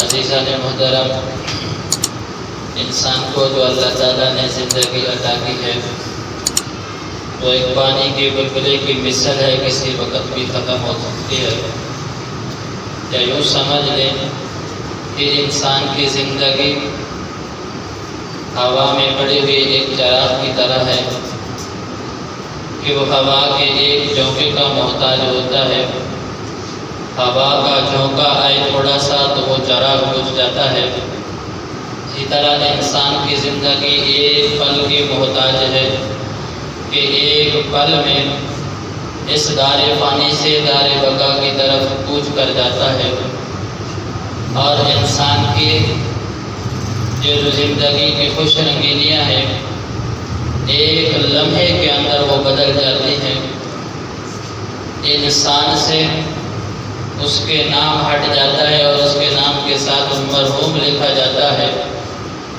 عزیزان محترم، انسان کو جو اللہ تعالیٰ نے زندگی عطا کی ہے تو ایک پانی کے بلبلے کی مثل ہے، کسی وقت بھی ختم ہو سکتی ہے۔ یا یوں سمجھ لیں کہ انسان کی زندگی ہوا میں پڑی ہوئی ایک چراغ کی طرح ہے کہ وہ ہوا کے ایک جھونکے کا محتاج ہوتا ہے۔ ہوا کا جھونکا آئے تھوڑا سا تو وہ چراغ بجھ جاتا ہے۔ اسی طرح انسان کی زندگی ایک پل کی محتاج ہے کہ ایک پل میں اس دار فانی سے دار بقا کی طرف کوچ کر جاتا ہے، اور انسان کی جو زندگی کی خوش رنگینیاں ہیں ایک لمحے کے اندر وہ بدل جاتی ہیں۔ انسان سے اس کے نام ہٹ جاتا ہے اور اس کے نام کے ساتھ مرحوم لکھا جاتا ہے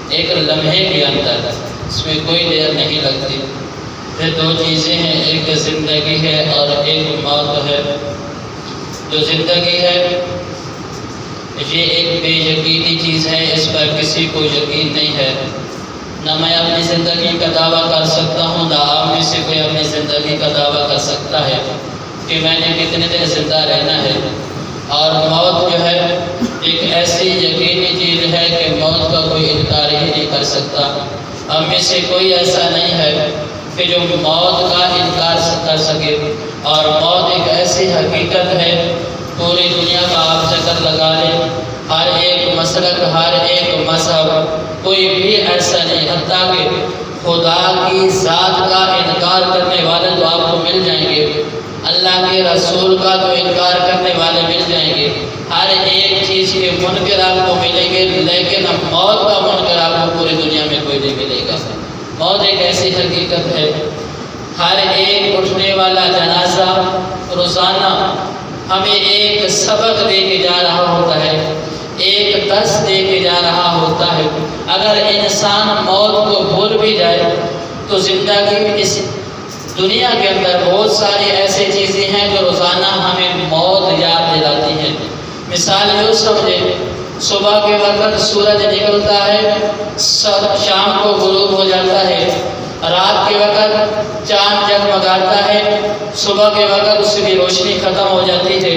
ایک لمحے کے اندر، اس میں کوئی دیر نہیں لگتی۔ یہ دو چیزیں ہیں، ایک زندگی ہے اور ایک موت ہے۔ جو زندگی ہے یہ ایک بے یقینی چیز ہے، اس پر کسی کو یقین نہیں ہے۔ نہ میں اپنی زندگی کا دعویٰ کر سکتا ہوں، نہ آپ میں سے کوئی اپنی زندگی کا دعویٰ کر سکتا ہے کہ میں نے کتنے دن زندہ رہنا ہے۔ اور موت جو ہے ایک ایسی یقینی چیز ہے کہ موت کا کوئی انکار ہی نہیں کر سکتا۔ ہم میں سے کوئی ایسا نہیں ہے کہ جو موت کا انکار کر سکے، اور موت ایک ایسی حقیقت ہے، پوری دنیا کا آپ چکر لگا لیں، ہر ایک مسلک، ہر ایک مذہب، کوئی بھی ایسا نہیں، حتیٰ کہ خدا کی ذات کا انکار کرنے والے تو آپ کو مل جائیں گے، اللہ کے رسول کا تو انکار کرنے والے مل جائیں گے، ہر ایک چیز کے منکر آپ کو ملیں گے، لیکن موت کا منکر آپ کو پوری دنیا میں کوئی نہیں ملے گا۔ موت ایک ایسی حقیقت ہے، ہر ایک اٹھنے والا جنازہ روزانہ ہمیں ایک سبق دے کے جا رہا ہوتا ہے، ایک درس دے کے جا رہا ہوتا ہے۔ اگر انسان موت کو بھول بھی جائے تو زندگی میں اس دنیا کے اندر بہت ساری ایسی چیزیں ہیں جو روزانہ ہمیں موت یاد دلاتی ہیں۔ مثال یوں سمجھیں، صبح کے وقت سورج نکلتا ہے، شام کو غروب ہو جاتا ہے، رات کے وقت چاند جگمگاتا ہے، صبح کے وقت اس کی روشنی ختم ہو جاتی ہے،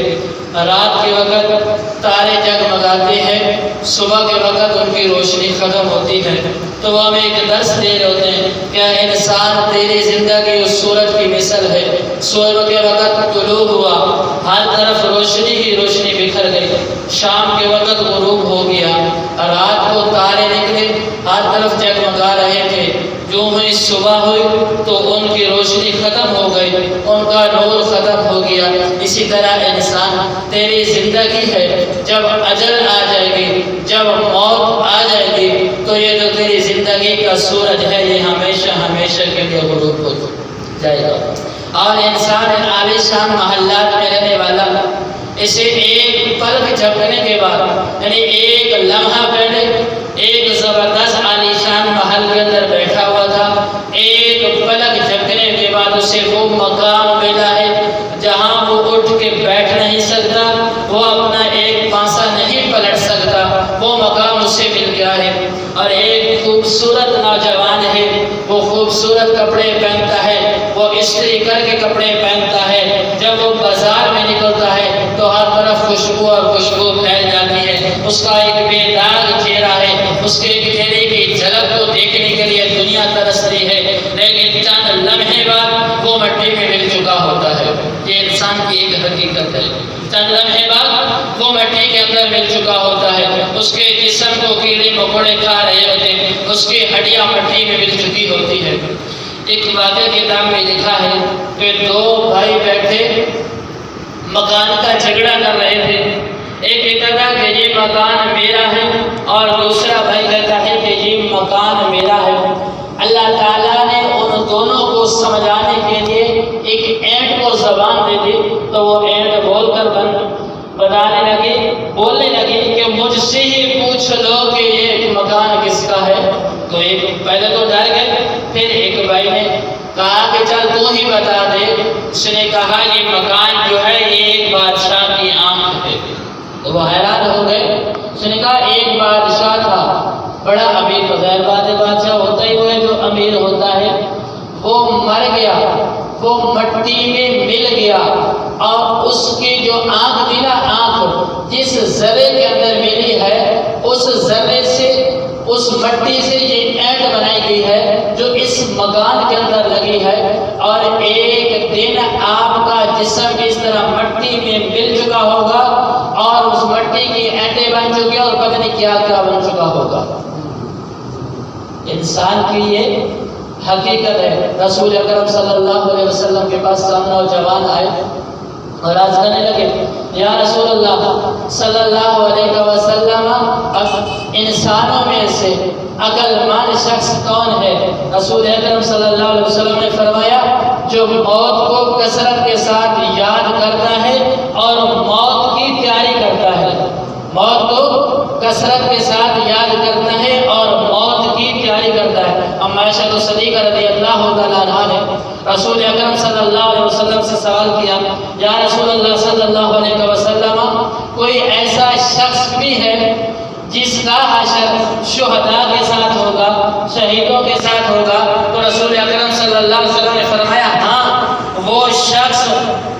رات کے وقت تارے جگمگاتے ہیں، صبح کے وقت ان کی روشنی ختم ہوتی ہے۔ تو وہ ہمیں ایک درس دے رہے ہوتے ہیں، کیا انسان تیری زندگی اس سورج کی مثل ہے۔ صبح کے وقت طلوع ہوا، ہر طرف روشنی ہی روشنی بکھر گئی، شام کے وقت غروب ہو گیا، رات کو تارے نکلے، ہر طرف جگمگا رہے تھے، جو ہی صبح ہوئی تو ان کی روشنی ختم ہو گئی، ان کا نور ختم ہو گیا۔ اسی طرح انسان تیری زندگی ہے، جب اجل آ جائے گی، جب موت آ جائے گی تو یہ جو تیری زندگی کا سورج ہے یہ ہمیشہ ہمیشہ کے لیے غروب ہو جائے گا۔ اور انسان عالی شان محلات میں رہنے والا، اسے ایک پلک جھپکنے کے بعد، یعنی ایک لمحہ پہلے ایک زبردست عالی شان محل کے اندر بیٹھا ہوا تھا، ایک پلک جھپکنے کے بعد اسے وہ مقام ملا ہے جہاں وہ اٹھ کے بیٹھ نہیں سکتا، وہ اپنا ایک پانسا نہیں پلٹ سکتا، وہ مقام اسے مل گیا ہے۔ اور ایک خوبصورت نوجوان ہے، وہ خوبصورت کپڑے پہنتا ہے، وہ استری کر کے کپڑے پہنتا ہے، جب وہ بازار میں نکلتا ہے تو ہر طرف خوشبو اور خوشبو پھیل جاتی ہے، اس کا ایک بے داغ چہرہ ہے، اس کے چہرے کی جھلک کو دیکھنے کے لیے دنیا ترستی ہے، لیکن چند لمحے بعد وہ مٹی میں مل چکا ہوتا ہے۔ یہ انسان کی ایک حقیقت ہے، چند لمحے بعد وہ مٹی کے اندر مل چکا ہوتا ہے، اس کے جسم کو کیڑے مکوڑے کھا رہے ہوتے ہیں، اس کی ہڈیاں مٹی میں مل چکی ہوتی ہے۔ ایک واقعہ کتاب میں لکھا ہے کہ دو بھائی بیٹھے مکان کا جھگڑا کر رہے تھے، ایک کہتا تھا کہ یہ مکان میرا ہے اور دوسرا بھائی کہتا ہے کہ یہ مکان میرا ہے۔ اللہ تعالیٰ نے ان دونوں کو سمجھانے کے لیے ایک اینٹ کو زبان دے دی، تو وہ اینٹ بول کر بولنے لگے کہ مجھ سے ہی پوچھ لو کہ یہ مکان کس کا ہے۔ تو ایک پہلے تو ڈر گئے، پھر ایک بھائی نے کہا کہ چل تو ہی بتا دے۔ اس نے کہا یہ مکان جو ہے یہ ایک بادشاہ کی آنکھ ہے۔ تو وہ حیران ہو گئے. اس نے کہا ایک بادشاہ تھا, بڑا امیر, تو ظاہر بات ہے بادشاہ ہوتا ہی وہ ہے جو امیر ہوتا ہے. وہ مر گیا, وہ مٹی میں مل گیا, اور اس کی جو آنکھ تھی نا, آنکھ جس ذرے کے اندر ملی ہے, اس ذرے سے, اس مٹی سے یہ اینٹ بنائی گئی ہے جو اس مکان کے اندر لگی ہے. اور ایک دن آپ کا جسم اس طرح مٹی میں مل چکا ہوگا اور اس مٹی کی اینٹیں بن چکی اور پتہ نہیں کیا کیا بن چکا ہوگا. انسان کی یہ حقیقت ہے. رسول اکرم صلی اللہ علیہ وسلم کے پاس سامنے نوجوان آئے اور عرض کرنے لگے, یا رسول اللہ صلی اللہ علیہ وسلم, انسانوں میں سے عقل مند شخص کون ہے؟ رسول اکرم صلی اللہ علیہ وسلم نے فرمایا, جو موت کو کثرت کے ساتھ یاد کرتا ہے اور موت کی تیاری کرتا ہے. موت کو کثرت کے ساتھ یاد کرتا ہے اور موت کی تیاری کرتا ہے. ام عائشہ صدیقہ رضی اللہ تعالیٰ عنہا نے رسول اکرم صلی اللہ علیہ وسلم سے سوال کیا, یا رسول اللہ صلی اللہ علیہ وسلم, کوئی ایسا شخص بھی ہے جس کا حشر شہداء کے ساتھ ہوگا, شہیدوں کے ساتھ ہوگا؟ تو رسول اکرم صلی اللہ علیہ وسلم نے فرمایا, ہاں, وہ شخص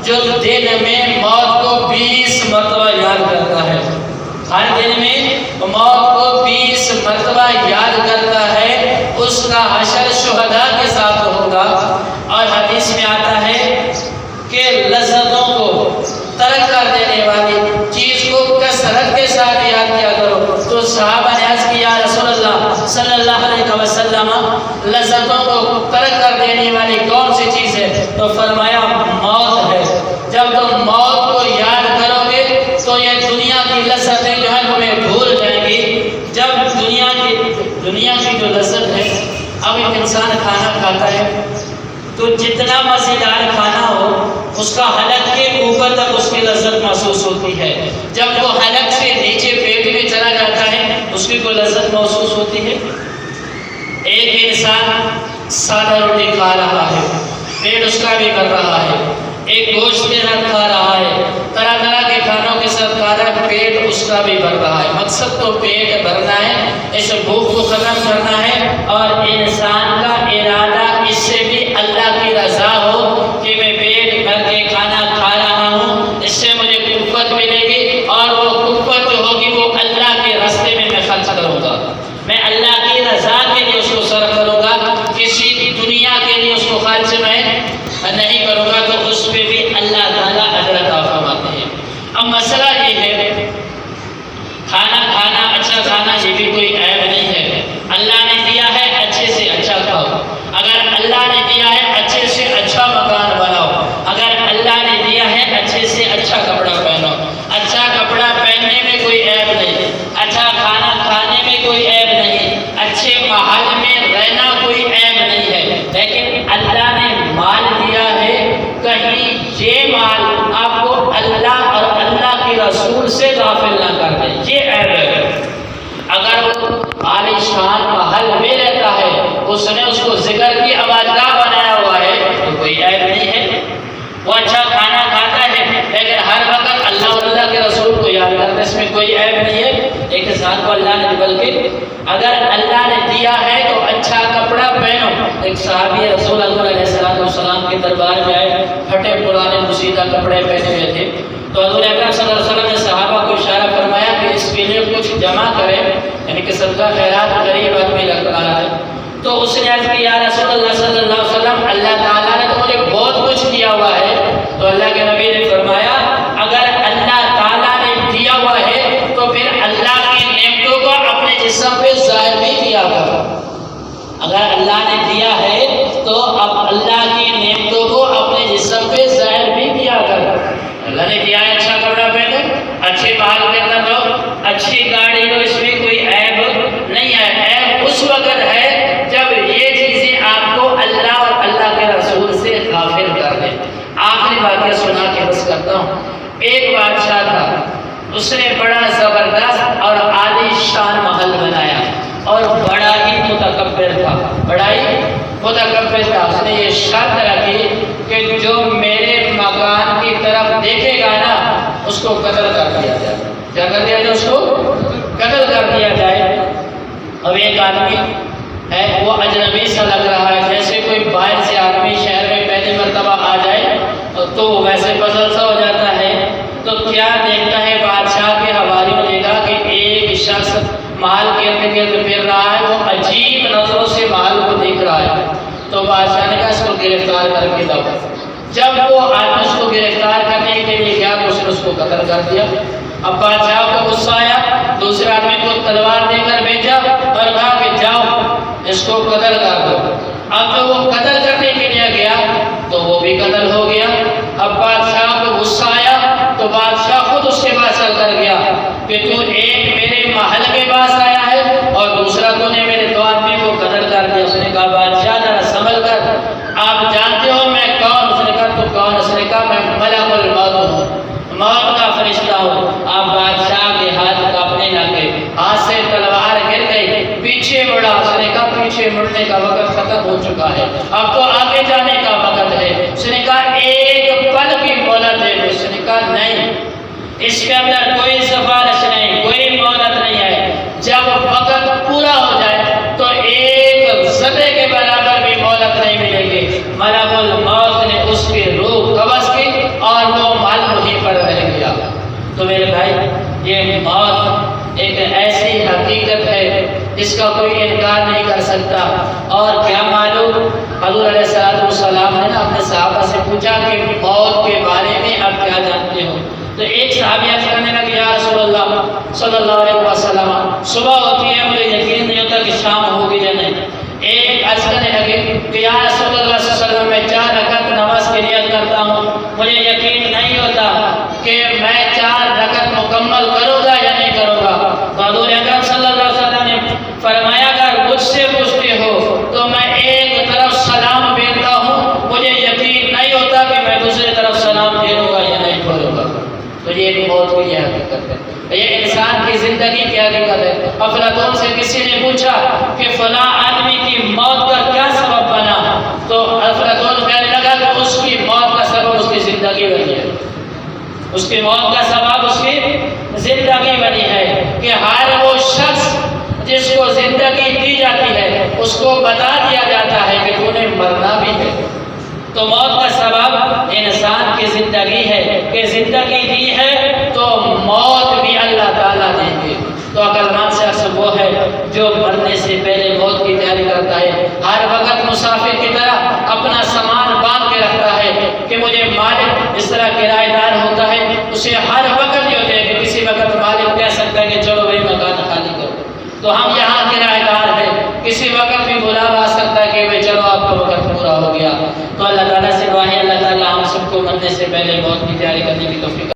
جو دن میں موت کو 20 مرتبہ یاد کرتا ہے, ہر دن میں موت کو 20 مرتبہ یاد کرتا ہے, اس کا حشر شہداء کے ساتھ ہوگا. اور حدیث میں آتا ہے کہ لذتوں کو ترک کر دینے والی چیز کو کثرت کے ساتھ یاد کیا کرو. تو صحابہ نے عرض کیا, یا رسول اللہ صلی اللہ علیہ وسلم, لذتوں کو ترک کر دینے والی کون سی چیز ہے؟ تو فرمایا, موت ہے. جب تم موت کو یاد کرو گے تو یہ دنیا کی لذتیں جو ہے تمہیں بھول جائیں گی. جب دنیا کی جو لذت ہے, اب ایک انسان کھانا کھاتا ہے تو جتنا مزیدار کھانا ہو اس کا حلق کے اوپر تک اس کی لذت محسوس ہوتی ہے. جب وہ حلق سے نیچے پیٹ میں چلا جاتا ہے اس کی کوئی لذت محسوس ہوتی ہے؟ ایک انسان سادہ روٹی کھا رہا ہے, پیٹ اس کا بھی بھر رہا ہے, ایک گوشت کے ساتھ کھا رہا ہے, طرح طرح کے کھانوں کے ساتھ کھا رہا ہے, پیٹ اس کا بھی بھر رہا ہے. مقصد تو پیٹ بھرنا ہے, اس بھوک کو ختم کرنا ہے, اور انسان کا ارادہ اس سے بھی اللہ کی رضا ہو کہ میں پیٹ بھر کے کھانا کھا رہا ہوں, اس سے مجھے قوت ملے گی, اور وہ قوت جو ہوگی وہ اللہ کے راستے میں خرچ کروں گا, میں اللہ کی رضا کے لیے اس کو صرف کروں گا, کسی دنیا کے لیے اس کو خرچ میں نہیں کروں گا. تو اس پہ بھی اللہ تعالیٰ اجر عطا فرماتے ہیں. اب مسئلہ یہ ہے, کھانا کھانا, اچھا کھانا, یہ بھی کوئی عیب نہیں ہے. اللہ نے دیا ہے, اچھے سے اچھا کھاؤ. اگر اللہ نے دیا ہے, اچھے سے اچھا مکان بناؤ. اگر اللہ نے دیا ہے, اچھے سے اچھا کپڑا پہنو. اچھا کپڑا پہننے میں کوئی عیب نہیں, اچھا کھانا کھانے میں کوئی عیب نہیں, اچھے محل میں رہنا کوئی عیب نہیں ہے. لیکن اللہ نے مال دیا ہے, کہیں یہ مال آپ کو اللہ اور اللہ کی رسول سے غافل نہ کر دے, یہ عیب ہے. اگر وہ عالی شان محل میں رہتا ہے, اس نے اس کو ذکر کی آبادگاہ بنایا ہوا ہے, تو کوئی عیب نہیں ہے. وہ اچھا کھانا کھاتا ہے لیکن ہر وقت اللہ اور اللہ کے رسول کو یاد کرتا ہے, اس میں کوئی عیب نہیں ہے. ایک انسان کو اللہ نے, بلکہ اگر اللہ نے دیا ہے تو اچھا کپڑا پہنو. ایک صحابی رسول اللہ علیہ السلام کے دربار میں آئے, پھٹے پرانے مسیدہ کپڑے پہنے ہوئے تھے. تو حضور اکرم صلی اللہ علیہ وسلم نے صحابہ کو اشارہ فرمایا کہ اس کے لیے کچھ جمع کریں, یعنی کہ صدقہ خیرات غریب آدمی لگ رہا ہے. تو اس نے عرض کیا, یا رسول اللہ صلی اللہ علیہ وسلم, اللہ تعالیٰ نے تو مجھے بہت کچھ دیا ہوا ہے. تو اللہ کے نبی نے فرمایا, اگر اللہ تعالیٰ نے دیا ہوا ہے تو پھر اللہ کی نعمتوں کو اپنے جسم پہ ظاہر بھی کیا کرو. اگر اللہ نے دیا ہے تو اب اللہ کی نعمتوں کو اپنے جسم پہ ظاہر بھی کیا کرو. اللہ نے دیا ہے, اچھا کپڑا پہنو, اچھے محل کے اندر رہو, اچھی گاڑی لو, اس میں کوئی عیب نہیں ہے. عیب اس وقت ہے جب یہ چیزیں آپ کو اللہ اور اللہ کے رسول سے غافل کر دیں. آخری واقعہ سنا کے بس کرتا ہوں. ایک بادشاہ تھا, اس نے بڑا زبردست اور عالی شان محل بنایا اور بڑا ہی متکبر تھا, بڑا ہی متکبر تھا. اس نے یہ شرط رکھی کہ جو میرے مکان کی طرف دیکھے گا نا اس کو قتل کر دیا جائے. کیا کر دیا جائے؟ اس کو قتل کر دیا جائے۔ اب ایک آدمی ہے وہ اجنبی سا لگ رہا ہے، جیسے کوئی باہر سے آدمی شہر میں پہلی مرتبہ آ جائے تو ویسے پزل سا ہو جاتا ہے۔ تو کیا دیکھتا ہے بادشاہ کے حوالی میں دیکھا کہ ایک شخص محل کے ارد گرد پھر رہا ہے، وہ عجیب نظروں سے محل کو دیکھ رہا ہے۔ تو بادشاہ نے کہا اس کو گرفتار کر کے لاؤ۔ جب وہ آدمی اس کو گرفتار کرنے کے لیے گیا تو اس نے اس کو قتل کر دیا۔ اب بادشاہ کو غصہ آیا، دوسرے آدمی کو تلوار دے کر بھیجا اور کہا کہ جاؤ اس کو قتل کر دو۔ اب جو وہ قتل کرنے کے لیے گیا تو وہ بھی قتل ہو گیا۔ اب بادشاہ کو غصہ آیا تو بادشاہ خود اس کے پاس چل کر گیا کہ تو ایک میرے محل کے پاس آیا ہے اور دوسرا تو نے میرے دو آدمی کو قتل کر دیا۔ اس نے کہا بادشاہ ذرا سنبھل کر، آپ جانتے ہو میں کون؟ اس نے کہا تو کون؟ اس نے کہا میں ملک الموت ہوں، موت کا فرشتہ ہوں۔ آپ بادشاہ کے ہاتھ کانپنے لگے، ہاتھ سے تلوار گر گئی، پیچھے مڑا۔ اس نے کہا پیچھے مڑنے کا وقت ختم ہو چکا ہے، اب تو آگے جانے کا وقت ہے۔ اس نے کہا ایک پل کی مہلت ہے۔ اس نے کہا نہیں، اس کے اندر کوئی سفارش نہیں، کوئی مہلت نہیں ہے، جب وقت پورا ہو جائے تو ایک ذرے کے برابر بھی مہلت نہیں ملے گی۔ ملک الموت نے اس کی روح قبض کی اور وہ مال وہیں پر رہ گیا۔ تو میرے بھائی یہ موت ایک ایسی حقیقت ہے جس کا کوئی انکار نہیں کر سکتا۔ اور کیا معلوم، حضور علیہ السلام نے اپنے صحابہ سے پوچھا کہ موت کے بارے میں آپ کیا جانتے ہو؟ تو ایک صحابی عرض کرنے لگا یا رسول اللہ صلی اللہ علیہ وسلم صبح ہوتی ہے مجھے یقین نہیں ہوتا کہ شام ہوگی یا نہیں۔ ایک عرض کرنے لگے کہ یا رسول اللہ صلی اللہ علیہ وسلم میں 4 رکعت نماز کی نیت کرتا ہوں، مجھے یقین نہیں ہوتا کہ میں 4 رکعت مکمل کروں گا یا نہیں کروں گا۔ حضور اکرم صلی اللہ علیہ وسلم نے فرمایا اگر مجھ سے پوچھتے ہو تو میں ایک طرف سلام پھیرتا ہوں، مجھے یقین نہیں ہوتا کہ میں دوسری طرف سلام پھیروں گا یا نہیں پھیروں گا۔ تو یہ موت کی یہ حقیقت ہے، یہ انسان کی زندگی کی حقیقت ہے۔ افلاطون سے کسی نے پوچھا کہ فلاں آدمی کی موت کا کیا سبب بنا؟ تو افلاطون کہنے لگا کہ اس کی موت کا سبب اس کی زندگی بنی ہے، اس کی موت کا سبب اس کی زندگی بنی ہے۔ کہ ہر وہ شخص جس کو زندگی دی جاتی ہے اس کو بتا دیا جاتا ہے کہ تو نے مرنا بھی ہے۔ تو موت کا سبب انسان کی زندگی ہے کہ زندگی دی ہے تو موت بھی اللہ تعالیٰ دیں گے۔ تو عقلمند شخص وہ ہے جو مرنے سے پہلے موت کی تیاری کرتا ہے، ہر وقت مسافر کی طرح اپنا سامان باندھ کے رکھتا ہے کہ مجھے مالک اس طرح کرایہ دار ہوتا ہے، اسے ہر وقت یہ ہوتا ہے کہ کسی وقت مالک کہہ سکتا ہے کہ چلو بھائی مکان خالی کرو، تو ہم یہاں کرایہ دار ہیں، کسی وقت بھی بلاوا آ سکتا ہے کہ بھائی چلو آپ کا وقت پورا ہو گیا۔ تو اللہ تعالیٰ سے دعا ہے اللہ تعالیٰ ہم سب کو مرنے سے پہلے موت کی تیاری کرنے کی توفیق